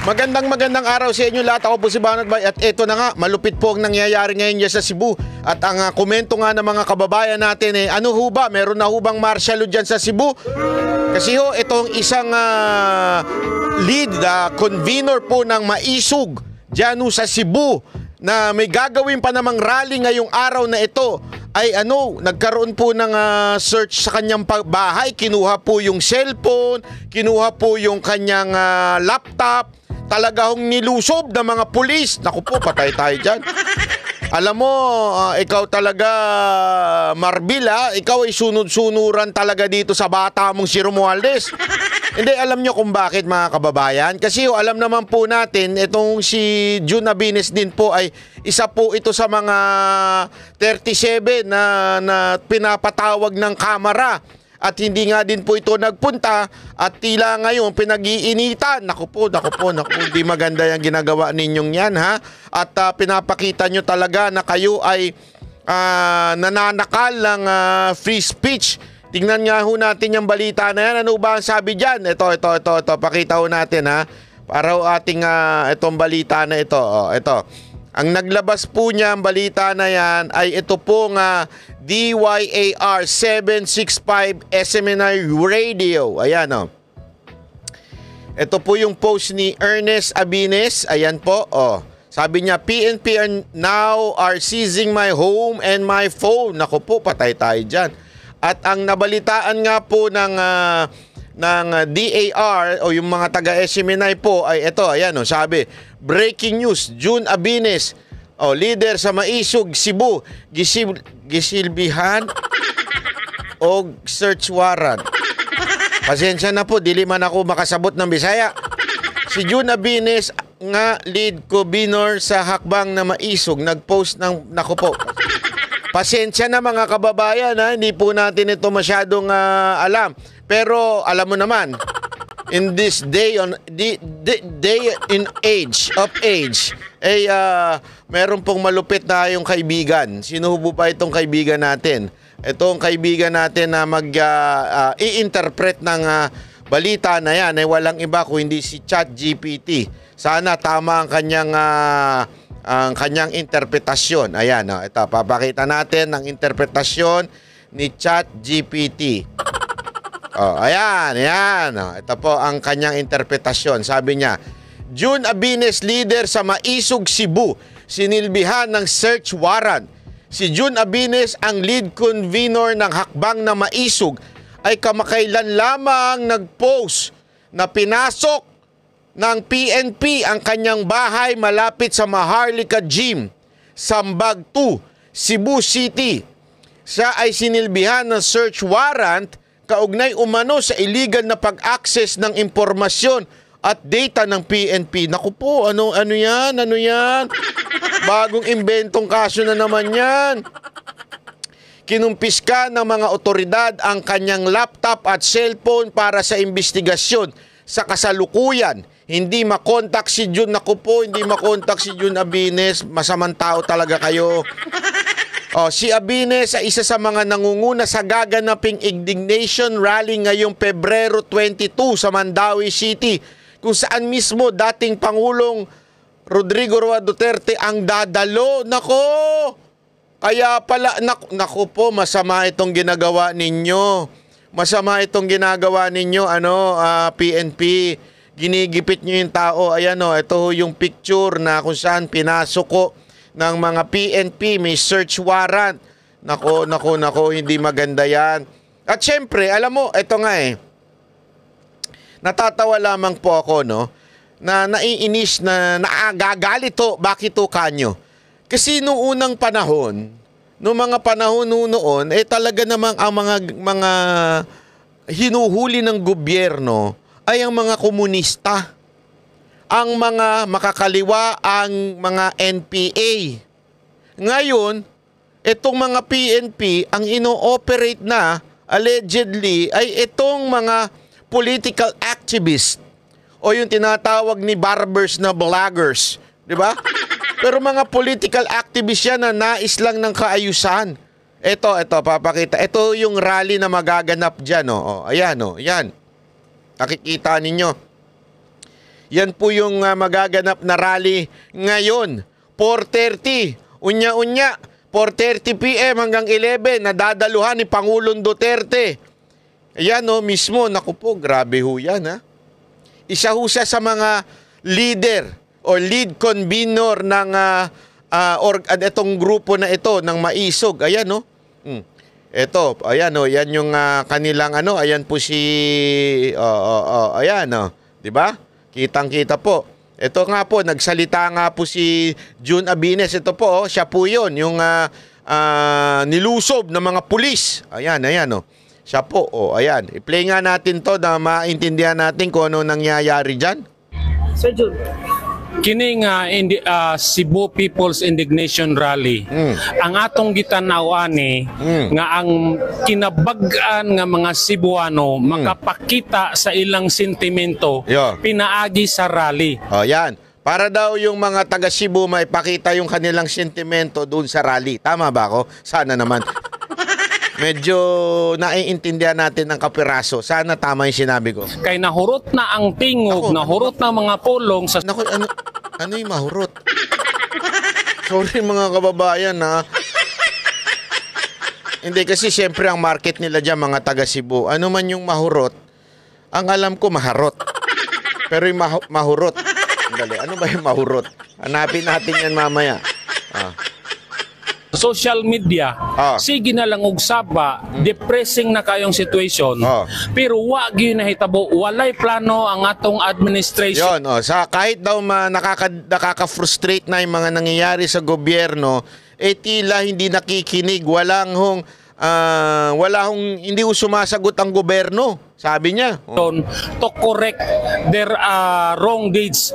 Magandang araw sa inyo lahat. Ako po si Banat Bay at eto na nga, malupit po ang nangyayari ngayon dyan sa Cebu. At ang komento nga ng mga kababayan natin ano ho ba, meron na ho bang martial law dyan sa Cebu? Kasi ho, itong isang lead convener po ng Maisog dyan ho sa Cebu na may gagawin pa namang rally ngayong araw na ito ay nagkaroon po ng search sa kanyang bahay. Kinuha po yung cellphone, kinuha po yung kanyang laptop. Talaga hong nilusob ng mga pulis. Naku po, patay tayo dyan. Alam mo, ikaw talaga, Marbil, ikaw ay sunod-sunuran talaga dito sa bata mong si Romualdez. Hindi, alam nyo kung bakit mga kababayan. Kasi alam naman po natin, itong si Jun Abines din po ay isa po ito sa mga 37 na pinapatawag ng kamera. At hindi nga din po ito nagpunta at tila ngayon pinag-iinitan. Naku po, hindi maganda yung ginagawa ninyong yan, ha? At pinapakita nyo talaga na kayo ay nananakal ng free speech. Tingnan nga ho natin yung balita na yan. Ano ba ang sabi dyan? Ito. Pakita ho natin, ha? Para ho ating itong balita na ito. Ito. Ang naglabas po niya ang balita na yan ay ito pong DYAR 765 SMNI Radio. Ayan Ito po yung post ni Ernest Abines. Ayan po. Sabi niya, PNP now are seizing my home and my phone. Naku po, patay tayo dyan. At ang nabalitaan nga po ng DAR o yung mga taga-SMNI po ay ito, ayan sabi, breaking news, Jun Abines, leader sa Maisog, Cebu, gisilbihan o search warrant. Pasensya na po, dili man ako makasabot ng Bisaya. Si Jun Abines nga lead convener sa hakbang na Maisog, nagpost ng, naku po, pasensya na mga kababayan, hindi po natin ito masyadong alam. Pero alam mo naman, in this day in age, meron pong malupit na yung kaibigan. Sino po pa itong kaibigan natin? Itong kaibigan natin na i-interpret ng balita na yan ay walang iba kung hindi si ChatGPT. Sana tama ang kanyang interpretasyon. Ayan, ito, papakita natin ang interpretasyon ni ChatGPT. Ayan. Ito po ang kanyang interpretasyon. Sabi niya, Jun Abines, leader sa Maisog, Cebu, sinilbihan ng search warrant. Si Jun Abines, ang lead convener ng hakbang na Maisog, ay kamakailan lamang nag-post na pinasok ng PNP ang kanyang bahay malapit sa Maharlika Gym, Sambag 2, Cebu City. Siya ay sinilbihan ng search warrant kaugnay umano sa illegal na pag-access ng impormasyon at data ng PNP. Naku po, ano yan? Bagong inventong kaso na naman yan. Kinumpiska ng mga otoridad ang kanyang laptop at cellphone para sa investigasyon. Sa kasalukuyan, hindi makontak si Jun. Naku po, hindi makontak si Jun Abines. Masamang tao talaga kayo. Si Abines ay isa sa mga nangunguna sa gaganaping indignation rally ngayong Pebrero 22 sa Mandawi City, kung saan mismo dating Pangulong Rodrigo Roa Duterte ang dadalo. Nako! Kaya pala, naku po, masama itong ginagawa ninyo. PNP. Ginigipit nyo yung tao. Ayan ito yung picture na kung saan pinasok ko ng mga PNP, may search warrant. Nako, hindi maganda yan. At syempre, alam mo, ito nga natatawa lamang po ako, na naiinis, na naagagalit bakit kanyo? Kasi noong unang panahon, mga panahon noon, talaga namang ang mga hinuhuli ng gobyerno ay ang mga komunista. Ang mga makakaliwa, ang mga NPA. Ngayon, itong mga PNP, ang ino-operate na, allegedly, ay itong mga political activists o yung tinatawag ni barbers na vloggers. Diba? Pero mga political activists yan na nais lang ng kaayusan. Ito, papakita. Ito yung rally na magaganap dyan. Ayan, yan. Nakikita ninyo. Yan po yung magaganap na rally ngayon. 4:30, unya-unya, 4:30 PM hanggang 11, nadadaluhan ni Pangulong Duterte. Ayan mismo, naku po, grabe ho yan ha. Isa ho siya sa mga leader o lead convener ng itong grupo na ito, ng Maisog. Ayan Ito, ayan yan yung kanilang ayan po si, ayan 'di ba? Kitang-kita po. Ito nga po, nagsalita nga po si June Abines. Ito po, siya po yun, yung nilusob ng mga pulis. Ayan. Siya po, ayan. I-play nga natin to na maintindihan natin kung ano nangyayari dyan. Sir June, kini nga Cebu People's Indignation Rally, ang atong gitanaw ani nga ang kinabag-an nga mga Cebuano makapakita sa ilang sentimento pinaagi sa rally. Yan. Para daw yung mga taga Cebu maipakita yung kanilang sentimento doon sa rally. Tama ba ako? Sana naman. Medyo naiintindihan natin ng kapiraso. Sana tama yung sinabi ko. Kay nahurot na ang tingog, nahurot na mga pulong sa... Naku, ano yung mahurot? Sorry mga kababayan Hindi kasi siyempre ang market nila dyan mga taga Cebu. Ano man yung mahurot, ang alam ko maharot. Pero yung mahurot. Dali, ano ba yung mahurot? Hanapin natin yan mamaya. Social media, sige na lang og saba, depressing na kayong situation, pero wag yun nahitabo, walay plano ang atong administration. Yun, kahit daw nakaka-frustrate na yung mga nangyayari sa gobyerno, tila hindi nakikinig, hindi sumasagot ang gobyerno. Sabi niya. To correct their wrong deeds.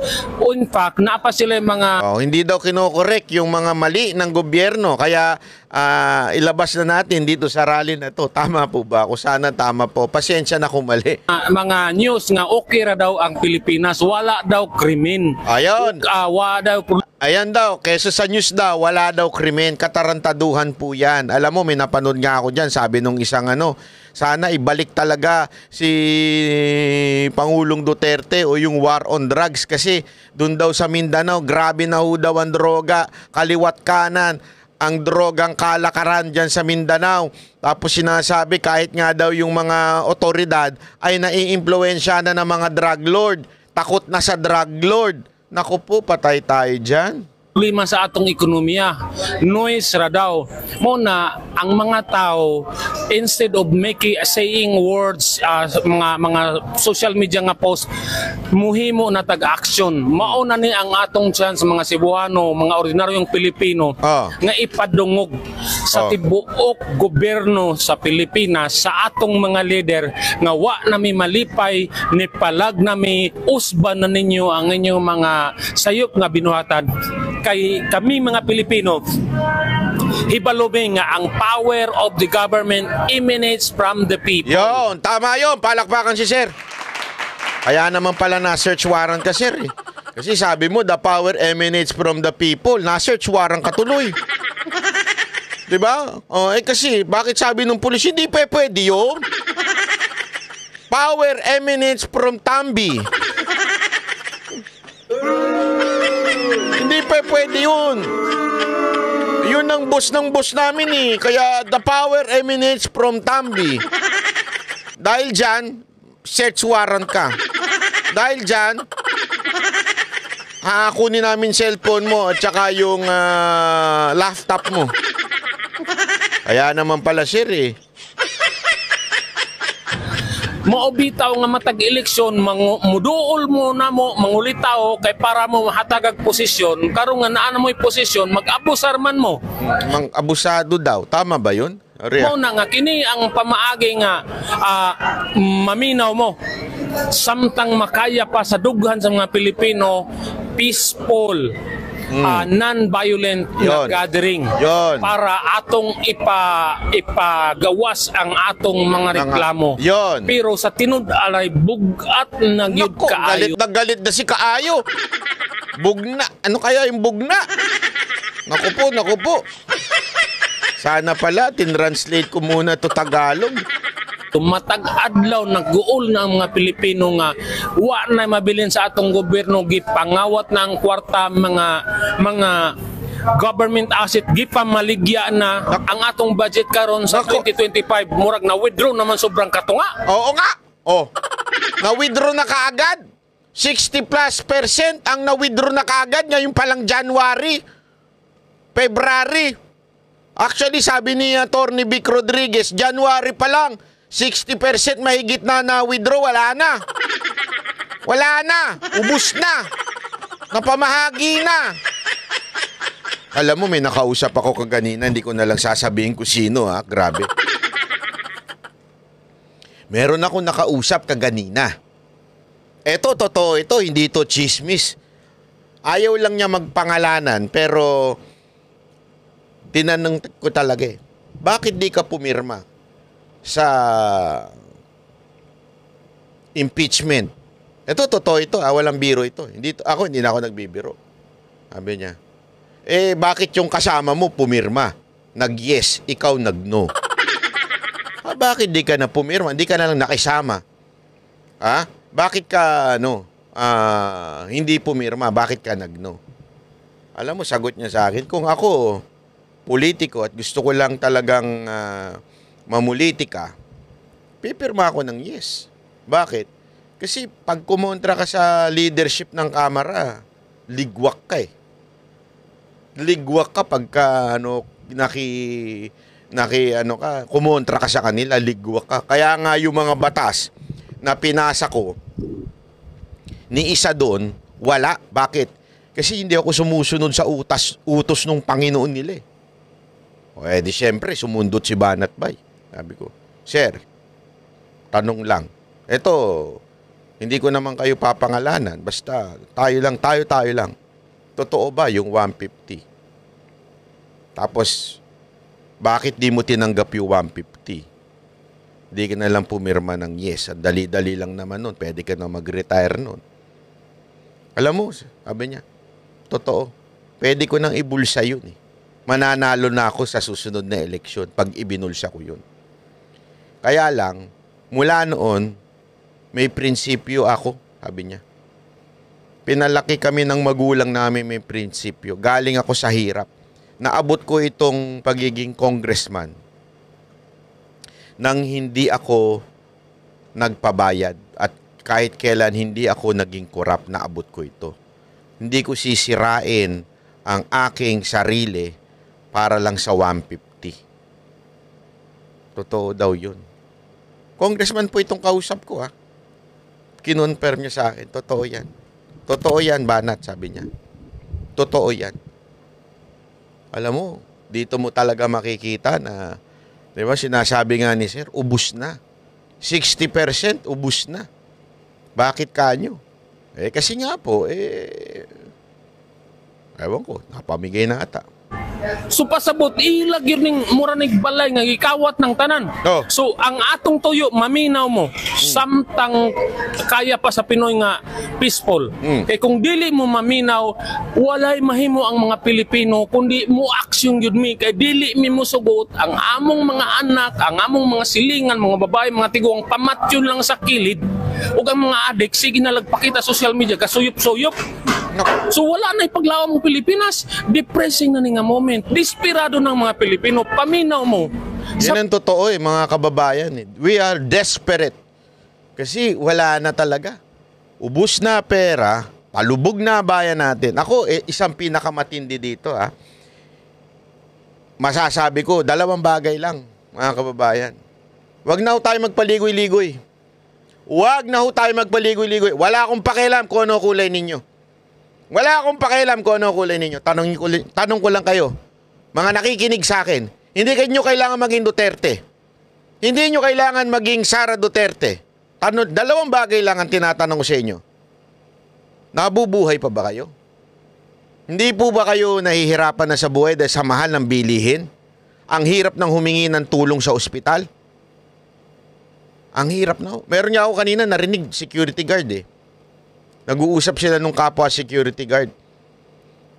In fact, napa sila yung mga... hindi daw kinokorek yung mga mali ng gobyerno. Kaya ilabas na natin dito sa rally na to. Tama po ba? Kung sana tama po. Pasensya na kung mali. Mga news nga okay ra daw ang Pilipinas. Wala daw krimen. Ayun. Wala daw... Ayan daw, kesa sa news daw, wala daw krimen, katarantaduhan po yan. Alam mo, may napanood nga ako dyan, sabi nung isang sana ibalik talaga si Pangulong Duterte o yung war on drugs kasi doon daw sa Mindanao, grabe na ho daw ang droga, kaliwat kanan, ang drogang kalakaran dyan sa Mindanao. Tapos sinasabi kahit nga daw yung mga otoridad ay naiimpluwensya na ng mga drug lord, takot na sa drug lord. Naku po, patay tayo dyan. Problema sa atong ekonomiya. Noise ra daw. Muna, ang mga tao, instead of saying words, mga social media nga post, muhimo na tag-action. Mauna ni ang atong chance mga Cebuano, mga ordinaryong Pilipino, nga ipadungog sa tibuok gobyerno sa Pilipinas, sa atong mga leader, nga wa nami malipay, ni palag nami, usban na ninyo ang inyong mga sayop nga binuhatan. Kay kami mga Pilipino, hibalubing nga ang power of the government emanates from the people. Yun, tama yun. Palakpakan si Sir. Kaya naman pala na-search warrant ka, Sir. Kasi sabi mo, the power emanates from the people. Na-search warrant ka tuloy. Diba? Kasi, bakit sabi nung pulis, hindi pwede yun? Power emanates from Tambi. Hindi pwede yun. Yun ang boss ng boss namin Kaya the power emanates from Tambi. Dahil dyan, search warrant ka. Dahil dyan, kunin namin cellphone mo at saka yung laptop mo. Kaya naman pala Sir Maobitaw nga matag eleksyon, muduol mo na mo, mangulitaw kay para mo hatagag posisyon, karon nga naa na mo'y posisyon, mag-abusar man mo. Mang-abusado daw, tama ba yun? Mo na nga kini ang pamaagi nga maminaw mo. Samtang makaya pa sa dughan sa mga Pilipino, peaceful, non-violent na gathering para atong ipagawas ang atong mga reklamo. Pero sa tinud alay bugat na gyud kaayo. Galit na si kaayo. Bugna. Ano kaya yung bugna? Naku po. Sana pala tinranslate ko muna to Tagalog. tumatag adlaw nagguol na ang mga Pilipino nga wa na mabilin sa atong gobyerno, gipangawat na ang kwarta, mga government asset gipamaligya na ang atong budget karon sa 2025 murag na withdraw naman sobrang katunga. Oo nga. Oh. Na-withdraw na kaagad. 60+% ang na-withdraw na kaagad ngayon pa lang January, February. Actually, sabi ni Atty. Vic Rodriguez, January pa lang, 60% mahigit na na-withdraw. Wala na. Wala na. Ubus na. Napamahagi na. Alam mo, may nakausap ako kaganina, hindi ko na lang sasabihin kung sino, ha? Grabe. Meron ako nakausap kaganina. Eto, totoo ito, hindi ito chismis. Ayaw lang niya magpangalanan, pero tinanong ko talaga bakit di ka pumirma sa impeachment? Ito, totoo ito, walang biro ito. Hindi na ako nagbibiro. Sabi niya, bakit yung kasama mo pumirma? Nag-yes, ikaw nag-no. Bakit di ka na pumirma? Hindi ka na lang nakisama. Bakit ka, hindi pumirma? Bakit ka nag-no? Alam mo, sagot niya sa akin, kung ako, politiko at gusto ko lang talagang mamulitika, pipirma ako ng yes. Bakit? Kasi pag kumontra ka sa leadership ng Kamara, ligwak ka Ligwak ka pagka kumontra ka sa kanila, ligwak ka. Kaya nga yung mga batas na pinasa ko, ni isa doon, wala. Bakit? Kasi hindi ako sumusunod sa utos ng Panginoon nila. Di syempre, sumundot si Banat Bay. Sabi ko, Sir, tanong lang. Ito, hindi ko naman kayo papangalanan. Basta, tayo lang. Totoo ba yung 150? Tapos, bakit di mo tinanggap yung 150? Di ka na lang pumirma ng yes. Dali-dali lang naman nun. Pwede ka na mag-retire nun. Alam mo, sabi niya, totoo. Pwede ko nang ibulsa yun Mananalo na ako sa susunod na eleksyon pag ibinulsa ko yun. Kaya lang, mula noon, may prinsipyo ako, sabi niya. Pinalaki kami ng magulang namin may prinsipyo. Galing ako sa hirap. Naabot ko itong pagiging congressman nang hindi ako nagpabayad at kahit kailan hindi ako naging korap, naabot ko ito. Hindi ko sisirain ang aking sarili para lang sa 150. Totoo daw yun. Congressman po itong kausap ko Kinonfirm niya sa akin. Totoo yan. Totoo yan, Banat, sabi niya. Totoo yan. Alam mo, dito mo talaga makikita na, di ba, sinasabi nga ni Sir, ubus na. 60% ubus na. Bakit kanyo? Kasi nga po, ewan ko, napamigay na ata. So pasabot ilag yun ning muranig balay nga gikawat ng tanan. Oh. So ang atong tuyo maminaw mo samtang kaya pa sa Pinoy nga peaceful. Kay kung dili mo maminaw walay mahimo ang mga Pilipino kundi mo aksyon gyud mi kay dili mi mosugot ang among mga anak, ang among mga silingan, mga babae, mga tiguang pamatyon lang sa kilid ug ang mga adik sige na lagpakita social media kasuyop-suyop. So wala na ipaglawan mo Pilipinas. Depressing na ni nga moment. Desperado ng mga Pilipino. Paminaw mo. Yan ang totoo mga kababayan. We are desperate. Kasi wala na talaga. Ubus na pera. Palubog na bayan natin. Ako, isang pinakamatindi dito. Masasabi ko, 2 bagay lang, mga kababayan. Wag na ho tayo magpaligoy-ligoy. Wag na ho tayo magpaligoy-ligoy. Wala akong pakialam kung ano kulay ninyo. Wala akong pakialam kung ano kulay ninyo. Tanong ko lang kayo. Mga nakikinig sa akin. Hindi kayo kailangan maging Duterte. Hindi nyo kailangan maging Sara Duterte. 2 bagay lang ang tinatanong ko sa inyo. Nabubuhay pa ba kayo? Hindi po ba kayo nahihirapan na sa buhay dahil sa mahal ng bilihin? Ang hirap ng humingi ng tulong sa ospital? Ang hirap na. Meron niya ako kanina narinig, security guard Nag-uusap sila nung kapwa security guard.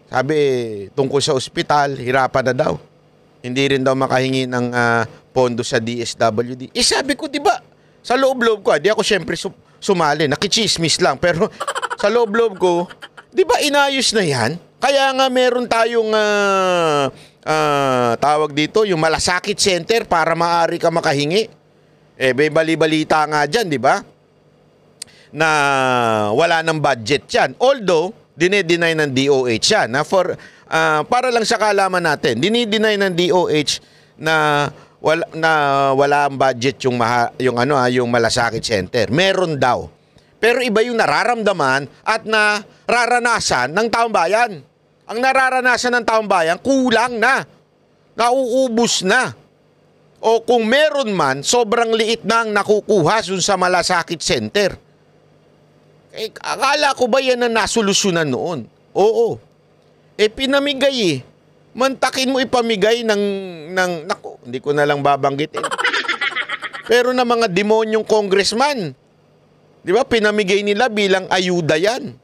Sabi, tungkol sa ospital, hirapan na daw. Hindi rin daw makahingi ng pondo sa DSWD. Sabi ko, di ba, sa loob-loob ko, di ako syempre sumali, nakichismis lang, pero sa loob-loob ko, di ba inayos na yan? Kaya nga meron tayong tawag dito, yung malasakit center para maaari ka makahingi. May bali-balita nga dyan, di ba? Na wala ng budget yan. Although, dinedeny ng DOH yan. Para lang sa kaalaman natin, dinideny ng DOH na wala ang budget yung malasakit center. Meron daw. Pero iba yung nararamdaman at nararanasan ng taong bayan. Ang nararanasan ng taong bayan, kulang na. Nauubos na. O kung meron man, sobrang liit na ang nakukuha sa malasakit center. Akala ko ba yan ang nasolusyonan noon? Oo. Pinamigay Mantakin mo ipamigay naku, hindi ko na lang babanggitin. Pero na mga demonyong congressman, di ba, pinamigay nila bilang ayuda yan.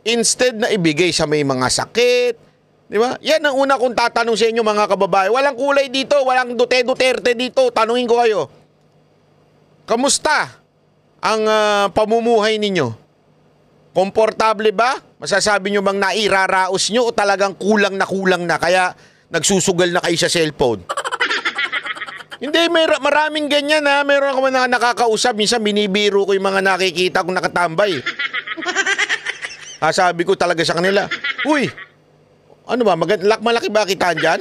Instead na ibigay sa may mga sakit, di ba? Yan ang una kong tatanong sa inyo mga kababayan. Walang kulay dito, walang Duterte dito. Tanungin ko kayo. Kamusta ang pamumuhay ninyo? Komportable ba? Masasabi nyo bang nairaraos nyo o talagang kulang na kaya nagsusugal na kayo sa cellphone? Hindi, maraming ganyan ha. Meron ako mga nakakausap. Minsan binibiro ko yung mga nakikita kong nakatambay. Sabi ko talaga sa kanila, uy, ano ba, malaki ba kitaan dyan?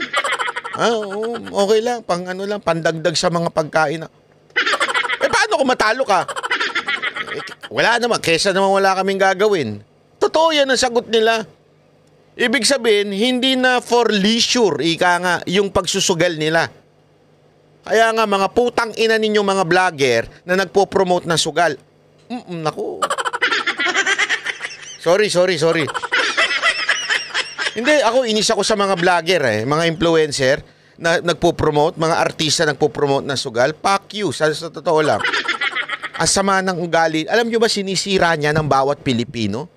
Okay lang, pandagdag sa mga pagkain. Paano kung matalo ka? Wala naman, kesa naman wala kaming gagawin. Totoo yan ang sagot nila. Ibig sabihin, hindi na for leisure, ika nga, yung pagsusugal nila. Kaya nga, mga putang ina ninyo mga vlogger na nagpo-promote ng sugal. Naku. Sorry. Hindi, inis ako sa mga vlogger mga influencer na nagpo-promote, mga artista nagpo-promote ng sugal. Fuck you, sa totoo lang. Ang sama ng ugali. Alam nyo ba sinisira niya ng bawat Pilipino?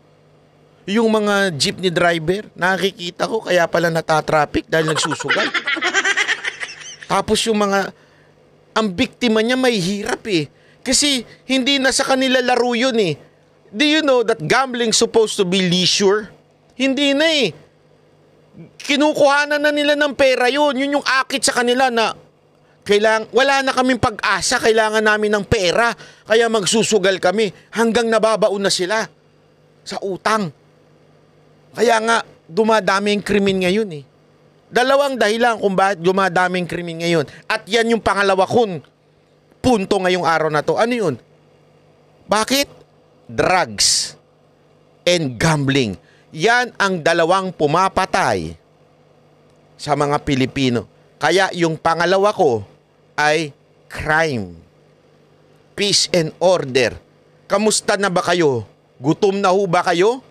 Yung mga jeepney driver, nakikita ko kaya pala natatraffic dahil nagsusugal. Tapos yung ang biktima niya may hirap Kasi hindi na sa kanila laro yun Do you know that gambling supposed to be leisure? Hindi na Kinukuhanan na nila ng pera yun. Yun yung akit sa kanila na wala na kaming pag-asa, kailangan namin ng pera, kaya magsusugal kami hanggang nababaon na sila sa utang. Kaya nga, dumadami yung krimen ngayon Dalawang dahilan kung bakit dumadami yung krimen ngayon. At yan yung pangalawa kong punto ngayong araw na to. Ano yun? Bakit? Drugs and gambling. Yan ang dalawang pumapatay sa mga Pilipino. Kaya yung pangalawa ko ay crime. Peace and order. Kamusta na ba kayo? Gutom na ho ba kayo?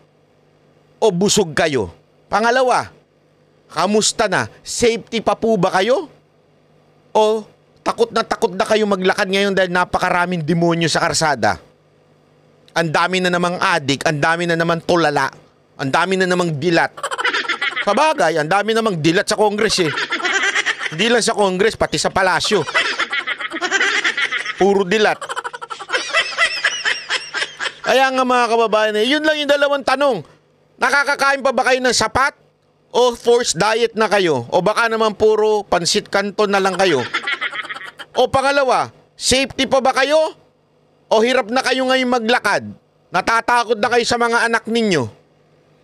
O busog kayo? Pangalawa, kamusta na? Safety pa po ba kayo? O takot na kayo maglakad ngayon dahil napakaraming demonyo sa karsada? Ang dami na namang adik, ang dami na namang tulala, ang dami na namang dilat. Sa bagay, ang dami namang dilat sa Congress Hindi lang sa Congress, pati sa palasyo. Puro dilat. Kaya nga mga kababayan, yun lang yung dalawang tanong. Nakakakain pa ba kayo ng sapat? O forced diet na kayo? O baka naman puro pansit kanton na lang kayo? O pangalawa, safety pa ba kayo? O hirap na kayo ngayon maglakad? Natatakot na kayo sa mga anak ninyo?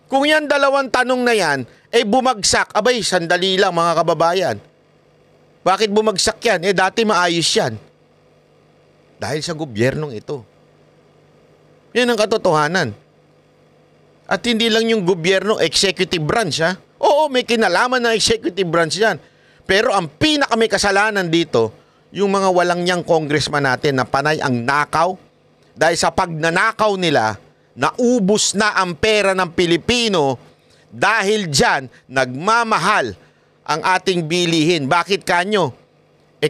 Kung yan dalawang tanong na yan, bumagsak. Abay, sandali lang mga kababayan. Bakit bumagsak yan? Dati maayos yan. Dahil sa gobyernong ito. Yan ang katotohanan. At hindi lang yung gobyerno, executive branch Oo, may kinalaman ng executive branch yan. Pero ang pinaka may kasalanan dito, yung mga walang niyang congressman natin na panay ang nakaw. Dahil sa pagnanakaw nila, naubos na ang pera ng Pilipino. Dahil dyan, nagmamahal ang ating bilihin. Bakit kanyo?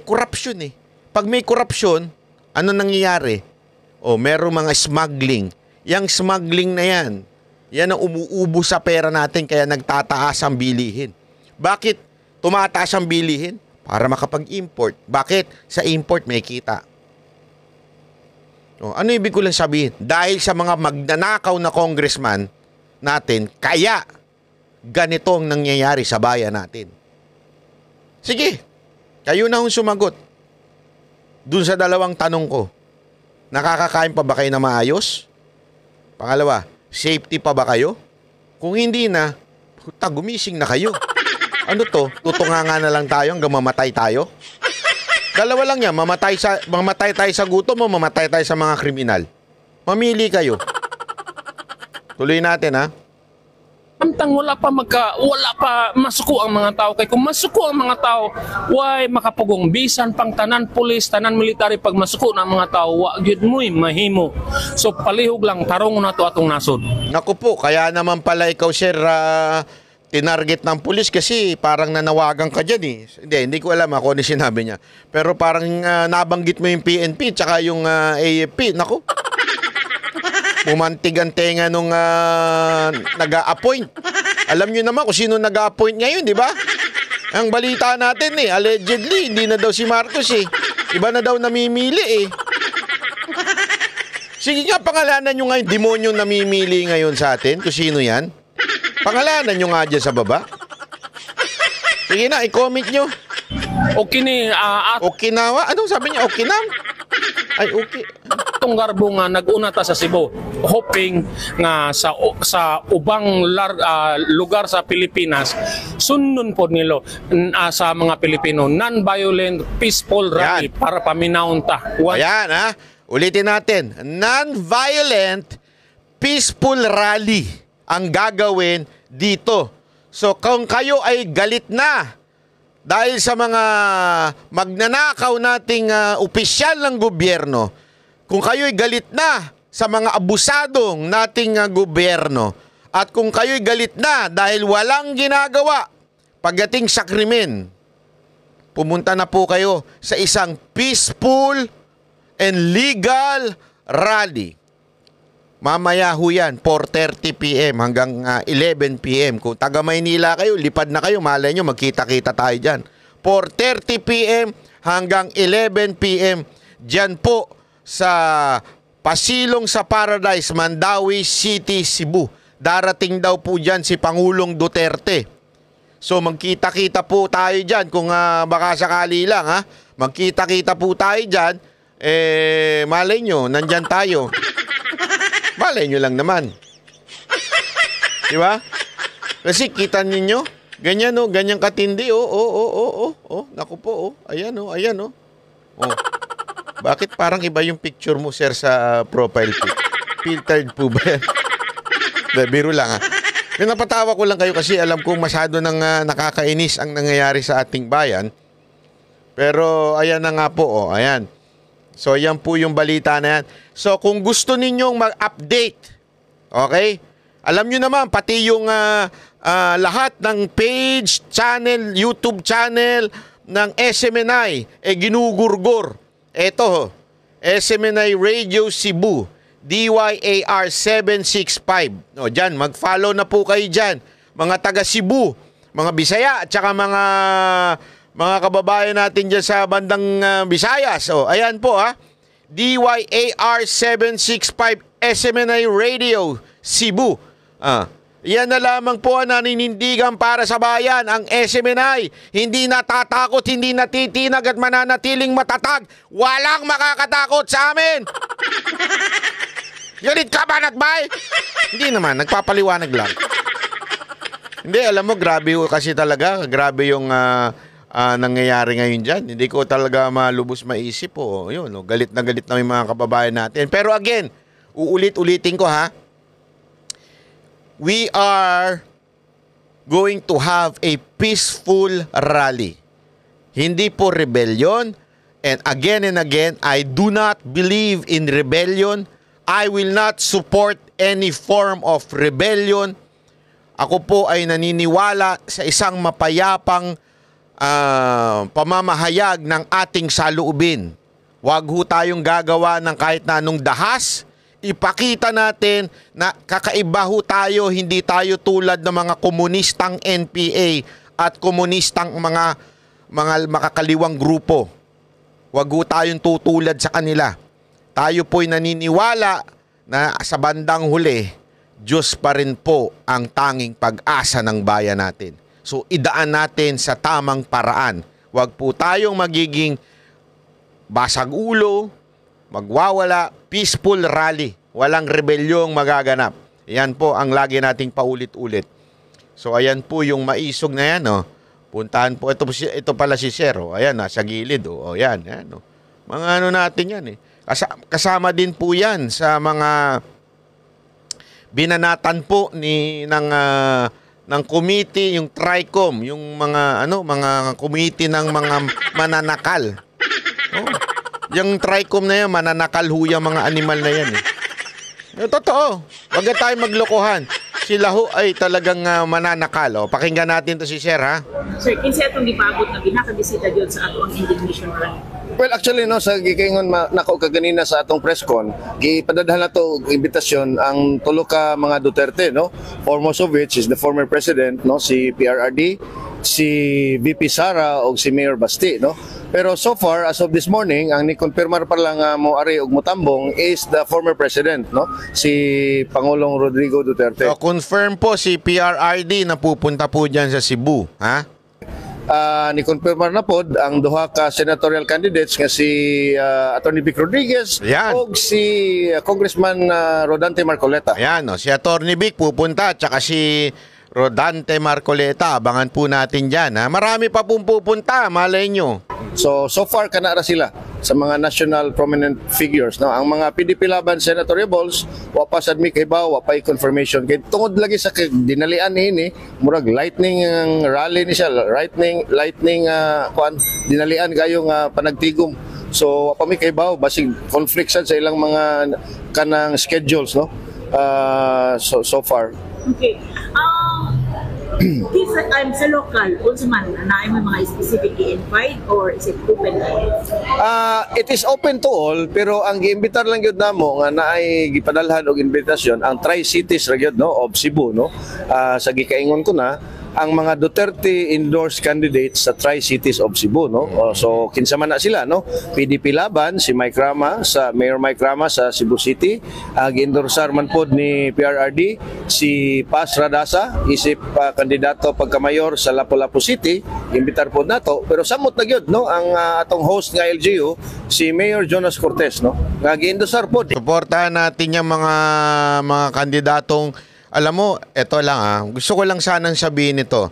Corruption Pag may corruption, ano nangyayari? Merong mga smuggling. Yang smuggling na yan ang umuubo sa pera natin kaya nagtataas ang bilihin. Bakit tumataas ang bilihin? para makapag-import. Bakit? Sa import may kita. Ano ibig ko lang sabihin? Dahil sa mga magnanakaw na congressman natin, kaya ganito ang nangyayari sa bayan natin. Sige, kayo na hong sumagot. Dun sa dalawang tanong ko, nakakakain pa ba kayo na maayos? Pangalawa, safety pa ba kayo? Kung hindi na, gumising na kayo. Ano to? Tutunganga na lang tayo hanggang mamatay tayo? Dalawa lang yan, mamatay tayo sa gutom o mamatay tayo sa mga kriminal. Mamili kayo. Tuloy natin, ha? Samtang wala pa masuko ang mga tao. Kaya kung masuko ang mga tao, why makapugong bisan pang tanan pulis, tanan military, pag masuko ng mga tao, wa gyud mo'y mahimo. So palihog lang, tarong na to atong nasod. Naku po, kaya naman pala ikaw, sir, tinarget ng pulis kasi parang nanawagan ka dyan eh. Hindi ko alam ako ano sinabi niya. Pero parang nabanggit mo yung PNP tsaka yung AFP. Naku, pumantig ang tenga nung nag-a-appoint. Alam nyo naman kung sino nag-a-appoint ngayon, di ba? Ang balita natin eh, allegedly, hindi na daw si Marcos eh. Iba na daw namimili eh. Sige nga, pangalanan nyo nga yung demonyo namimili ngayon sa atin, kung sino yan. Pangalanan nyo nga dyan sa baba. Sige na, i-comment nyo. Okinawa? Anong sabi niya? Okinam? Ay, okay. Itong garbo nga nag-una ta sa Cebu, hoping nga sa ubang lugar sa Pilipinas, sundon po nilo sa mga Pilipino, non-violent, peaceful rally para paminawon ta. Ayan, ha? Ulitin natin. Non-violent, peaceful rally ang gagawin dito. So kung kayo ay galit na dahil sa mga magnanakaw nating opisyal ng gobyerno, kung kayo ay galit na sa mga abusadong nating gobyerno, at kung kayo ay galit na dahil walang ginagawa pagdating sa krimen, pumunta na po kayo sa isang peaceful and legal rally. Mamaya ho yan, 4:30 p.m. hanggang 11 p.m. Kung taga Maynila kayo, lipad na kayo, malay nyo, magkita-kita tayo dyan. 4:30 p.m. hanggang 11 p.m. Dyan po sa Pasilong sa Paradise, Mandawi City, Cebu. Darating daw po dyan si Pangulong Duterte. So magkita-kita po tayo dyan kung baka sakali lang, ha. Magkita-kita po tayo dyan, malay nyo, nandyan tayo. Malay nyo lang naman. Diba? Kasi kita ninyo, ganyan ganyan katindi, naku po, ayan ayan. Bakit parang iba yung picture mo, sir, sa profile pic? Filtered po ba yan? Biro lang, ha. Napatawa ko lang kayo kasi alam kong masyado nang nakakainis ang nangyayari sa ating bayan. Pero ayan na nga po, ayan. So, yan po yung balita na yan. So, kung gusto ninyong mag-update, okay? Alam nyo naman, pati yung lahat ng page, channel, YouTube channel ng SMNI, ginugurgur. Eto, SMNI Radio Cebu, DYAR 765. O, dyan, mag-follow na po kayo dyan. Mga taga Cebu, mga Bisaya, at saka mga kababayan natin dyan sa bandang Visayas. O, ayan po, ha. DYAR 765 SMNI Radio Cebu. Yan na lamang po ang naninindigan para sa bayan. Ang SMNI, hindi natatakot, hindi natitinag at mananatiling matatag. Walang makakatakot sa amin. Galit ka ba, Nakbay? Hindi naman, nagpapaliwanag lang. Hindi, alam mo, grabe kasi talaga. Grabe yung nangyayari ngayon dyan. Hindi ko talaga malubos maisip. Yun, galit na yung mga kababayan natin. Pero again, uulit-ulitin ko, ha. We are going to have a peaceful rally. Hindi po rebellion. And again, I do not believe in rebellion. I will not support any form of rebellion. Ako po ay naniniwala sa isang mapayapang pamamahayag ng ating saloobin. Huwag ho tayong gagawa ng kahit na anong dahas. Ipakita natin na kakaiba ho tayo, hindi tayo tulad ng mga komunistang NPA at komunistang mga mga makakaliwang grupo. Huwag ho tayong tutulad sa kanila. Tayo po'y naniniwala na sa bandang huli, Diyos pa rin po ang tanging pag-asa ng bayan natin. So idaan natin sa tamang paraan. Huwag po tayong magiging basag ulo, magwawala, peaceful rally. Walang rebelyong magaganap. Yan po ang lagi nating paulit-ulit. So ayan po yung maisog na yan. Oh. Puntahan po. Ito pala si Sir. Oh. Ayan, nasa gilid. Oh. Ayan, ayan. Oh. Mga ano natin yan eh. Kasama din po yan sa mga binanatan po ng committee, yung TRICOM, yung mga committee ng mga mananakal. Oh. Yung TRICOM na yan, mananakal ho yung mga animal na yan eh. Totoo. Huwag na tayo maglokohan. Sila ho ay talagang mananakal. O, pakinggan natin to si Sir, ha? Sir, kinsa itong gipaabot na ginakabisita dyan sa ato ang indignation rally? Well, actually, no, sa gikingon nako kaganina sa atong press con, gipadadhan na to imbitasyon ang tulo ka mga Duterte, no? Foremost of which is the former president, no, si PRRD, si VP Sara o si Mayor Basti, no? Pero so far, as of this morning, ang ni-confirmar pa lang mo ari og motambong is the former president, no? Si Pangulong Rodrigo Duterte. So, confirm po si PRRD na pupunta po dyan sa Cebu, ha? Ni-confirmar na pod ang duha ka senatorial candidates nga si Atty. Vic Rodriguez o si Congressman Rodante Marcoleta. Ayan, si Atty. Vic pupunta at saka si Rodante Marcoleta. Abangan po natin dyan. Ha? Marami pa pong pupunta, malay nyo. So far kanara sila sa mga national prominent figures, no? Ang mga PDP laban senatoriables wa pa sad mi kay wa pa confirmation kay tungod lagi sa dinalian ni murag lightning ang rally ni siya, lightning dinalian kayo nga panagtigom. So wa pa mi kay basig conflict sad sa ilang mga kanang schedules, no? So far. Okay. Sa local, also man, na may mga specific invite or is it open to all? It is open to all, pero ang giimbitar lang gyud namo nga naay gipadalhan og invitasyon ang Tri-Cities ra gyud, no, of Cebu, no. Sa gikaingon ko na ang mga Duterte endorsed candidates sa Tri-Cities of Cebu, no. So kinsa man na sila, no. PDP laban si Mayor Mike Rama sa Cebu City, gi-endorsar man pod ni PRRD si Paz Radasa, isip kandidato pagkamayor sa Lapu-Lapu City, imbitar pod nato, pero samot na gyud, no, ang atong host nga LGU si Mayor Jonas Cortez, no, nga gi-endorsar pod. Suportahan natin yung mga kandidatong. Alam mo, eto lang gusto ko lang sanang sabihin ito.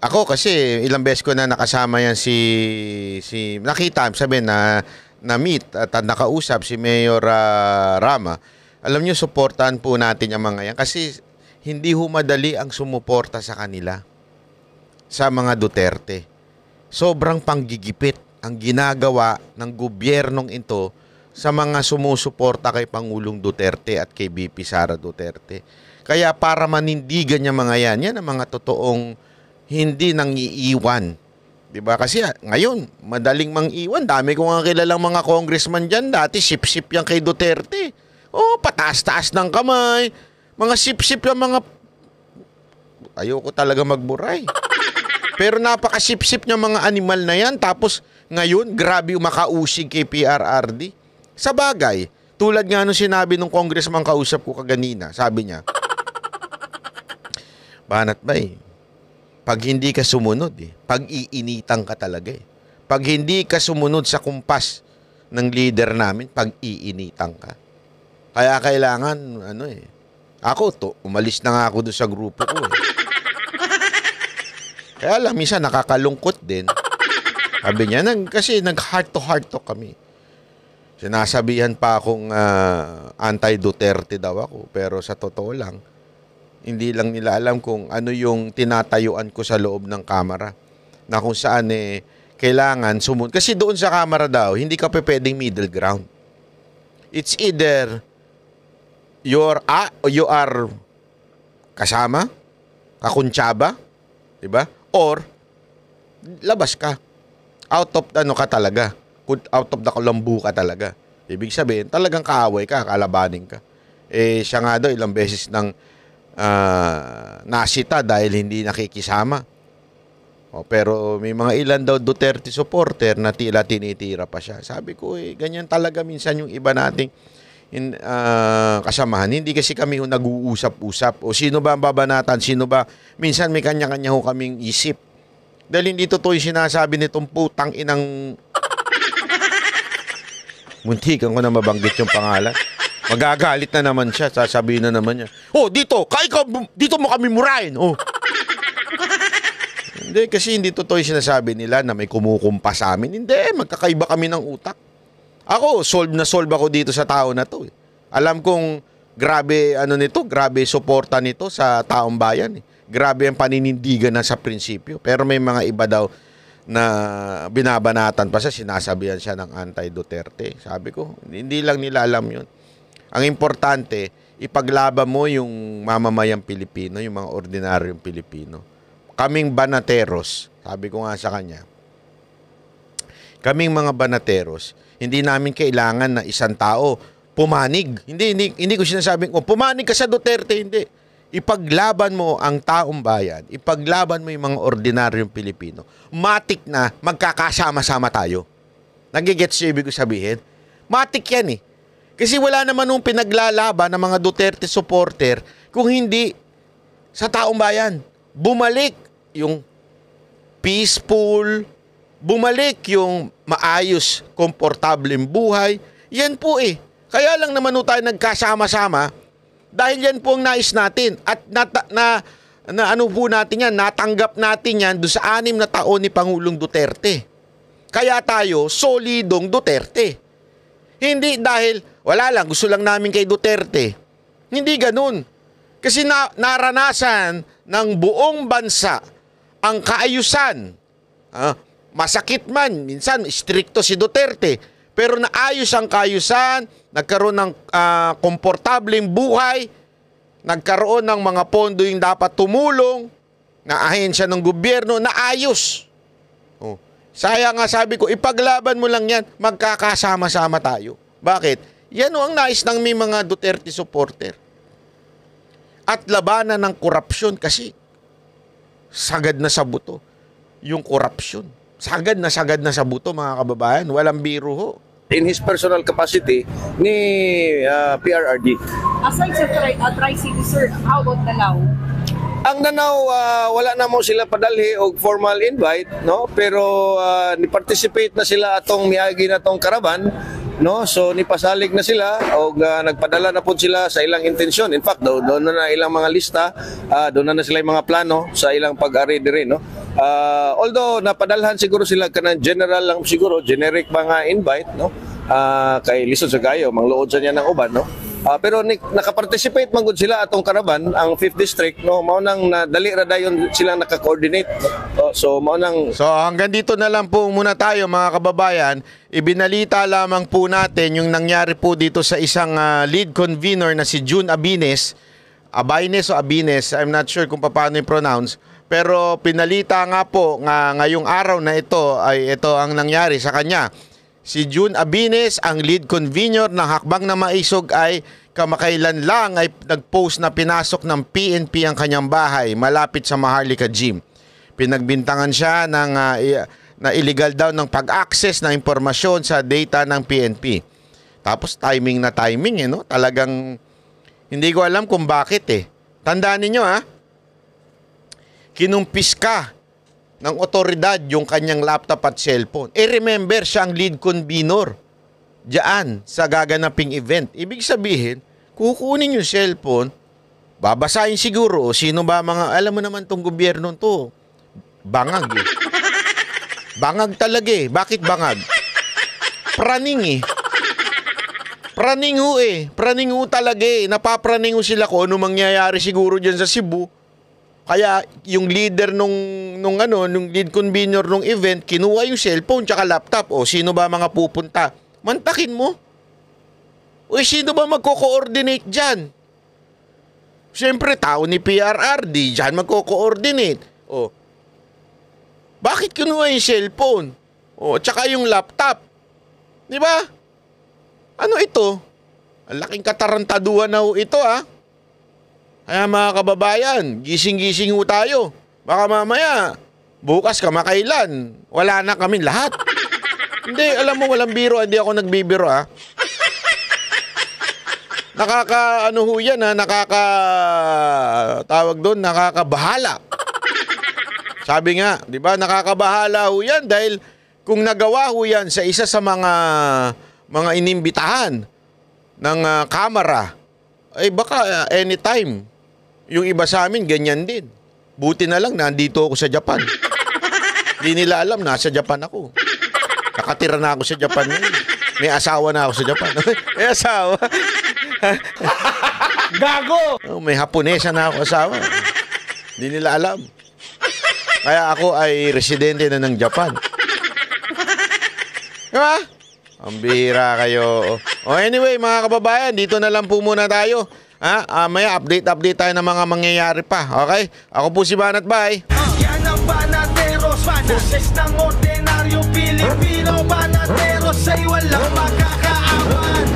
Ako kasi ilang beses ko na nakasama yan nakita, sabihin na meet at nakausap si Mayor Rama. Alam nyo, suportahan po natin yung mga yan kasi hindi humadali ang sumuporta sa kanila, sa mga Duterte. Sobrang panggigipit ang ginagawa ng gobyernong ito sa mga sumusuporta kay Pangulong Duterte at kay VP Sara Duterte. Kaya para manindigan niya mga yan ang mga totoong hindi nang iiwan. Diba? Kasi ngayon, madaling mang-iwan. Dami ko nga kilalang mga congressman dyan. Dati sip-sip yan kay Duterte. Oh, pataas-taas ng kamay. Mga sip-sip yung mga... Ayoko talaga magburay. Pero napaka-sip-sip niya mga animal na yan. Tapos ngayon, grabe makausig kay PRRD. Sa bagay, tulad nga nung sinabi nung congressman kausap ko kaganina, sabi niya, Banat ba pag hindi ka sumunod pag-iinitan ka talaga Pag hindi ka sumunod sa kumpas ng leader namin, pag-iinitan ka. Kaya kailangan, umalis na nga ako doon sa grupo ko Kaya lang, minsan nakakalungkot din. Sabi niya, kasi nag-heart to heart talk kami. Sinasabihan pa akong anti-Duterte daw ako, pero sa totoo lang, hindi lang nila alam kung ano yung tinatayuan ko sa loob ng kamera. Na kung saan kailangan sumunod. Kasi doon sa kamera daw, hindi ka pwedeng middle ground. It's either you are kasama, kakuntsaba, diba? Or labas ka. Out of ka talaga. Out of the kalambu ka talaga. Ibig sabihin, talagang kaaway ka, kalabanin ka. Siya nga daw ilang beses ng nasita dahil hindi nakikisama. Pero may mga ilan daw Duterte supporter na tila tinitira pa siya. Sabi ko, ganyan talaga minsan yung iba nating kasamahan. Hindi kasi kami nag-uusap-usap. O sino ba ang babanatan? Sino ba? Minsan may kanya-kanya ho kaming isip. Dahil hindi totoo yung sinasabi nitong putang inang... Muntikan ko na mabanggit yung pangalan. Magagalit na naman siya. Sasabihin na naman niya, dito mo kami murahin. Hindi, kasi hindi totoo yung sinasabi nila na may kumukumpa sa amin. Hindi, magkakaiba kami ng utak. Ako, solve ako dito sa tao na to. Alam kong grabe grabe suporta nito sa taong bayan. Grabe ang paninindigan na sa prinsipyo. Pero may mga iba daw na binabanatan pa siya, sinasabihan siya ng anti-Duterte. Sabi ko, hindi lang nila alam yun. Ang importante, ipaglaban mo yung mamamayang Pilipino, yung mga ordinaryong Pilipino. Kaming banateros, sabi ko nga sa kanya, kaming mga banateros, hindi namin kailangan na isang tao pumanig. Hindi ko sinasabing, pumanig ka sa Duterte, hindi. Ipaglaban mo ang taong bayan, ipaglaban mo yung mga ordinaryong Pilipino. Matik na magkakasama-sama tayo. Nagigets yung ibig ko sabihin? Matik yan eh. Kasi wala naman nung pinaglalaban ng mga Duterte supporter kung hindi sa taong bayan. Bumalik yung peaceful, bumalik yung maayos, komportableng buhay. Yan po eh. Kaya lang naman tayo nagkasama-sama dahil yan po ang nais natin. At natanggap natin yan doon sa 6 na taon ni Pangulong Duterte. Kaya tayo, solidong Duterte. Hindi dahil, wala lang, gusto lang namin kay Duterte. Hindi ganun. Kasi naranasan ng buong bansa ang kaayusan. Masakit man, minsan strikto si Duterte, pero naayos ang kaayusan, nagkaroon ng komportableng buhay, nagkaroon ng mga pondo yung dapat tumulong, na ahensya ng gobyerno, naayos. Sayang nga sabi ko, ipaglaban mo lang yan, magkakasama-sama tayo. Bakit? Yan ang nais ng may mga Duterte supporter. At labanan ng korupsyon kasi sagad na sa buto yung korupsyon. Sagad na sa buto, mga kababayan. Walang biro ho. In his personal capacity ni PRRD. Aside sa Tri-City, sir, how about Danao? Ang Danao, wala na mo sila padalhi og formal invite, no? Pero ni-participate na sila atong miagi na tong karaban, no? So nipasalig na sila og nagpadala na po sila sa ilang intensyon. In fact, doon na ilang mga lista, doon na sila yung mga plano sa ilang pag-ari diri, no? Although napadalhan siguro sila kanang general lang siguro, generic mga invite, no? Kay lisod sa kayo, mangluod sa niya ng uban, no? Pero nakaparticipate man gud sila atong karaban ang 5th district, no, mao nang dali ra dayon silang naka-coordinate, no? So hanggang dito na lang po muna tayo, mga kababayan. Ibinalita lamang po natin yung nangyari po dito sa isang lead convener na si June Abines, Abines, I'm not sure kung paano i-pronounce, pero pinalita nga po ngayong araw na ito ay ito ang nangyari sa kanya. Si June Abines, ang lead convener ng Hakbang na Maisog, ay kamakailan lang ay nag-post na pinasok ng PNP ang kanyang bahay malapit sa Maharlika Gym. Pinagbintangan siya na illegal daw ng pag-access ng impormasyon sa data ng PNP. Tapos timing, no? Talagang hindi ko alam kung bakit eh. Tandaan ninyo kinumpis ka ng otoridad yung kanyang laptop at cellphone. Remember, siya ang lead convener diyan sa gaganaping event. Ibig sabihin, kukunin yung cellphone, babasahin siguro, sino ba mga, alam mo naman tong gobyerno to, bangag eh. Bangag talaga eh. Bakit bangag? Praning eh. Praning ho eh. Praning ho talaga eh. Napapraning ho sila kung ano mangyayari siguro dyan sa Cebu. Kaya yung leader nung lead convener nung event, kinuha yung cellphone tsaka laptop. O sino ba mga pupunta? Mantakin mo. O sino ba magko-coordinate dyan? Siyempre, tao ni PRRD, dyan magko-coordinate. O, bakit kinuha yung cellphone? O, tsaka yung laptop. Di ba? Ano ito? Ang laking katarantaduhan na ho ito Kaya mga kababayan, gising-gising ho tayo. Baka mamaya, bukas kamakailan, wala na kami lahat. Hindi, alam mo, walang biro, hindi ako nagbibiro Nakaka, ho yan tawag doon, nakakabahala. Sabi nga, di ba, nakakabahala ho yan dahil kung nagawa ho yan sa isa sa mga inimbitahan ng kamera, ay baka anytime, yung iba sa amin, ganyan din. Buti na lang, nandito ako sa Japan. Hindi nila alam, nasa Japan ako. Nakatira na ako sa Japan ngayon. May asawa na ako sa Japan. May asawa. Gago! May Haponesa na ako asawa. Hindi nila alam. Kaya ako ay residente na ng Japan. Diba? Ang bihira kayo. Anyway, mga kababayan, dito na lang po muna tayo. Maya update tayo ng mga mangyayari pa. Okay? Ako po si Banat Bay. Yan ang Banateros, boses ng ordinaryo Pilipino. Banateros ay walang makakaawan.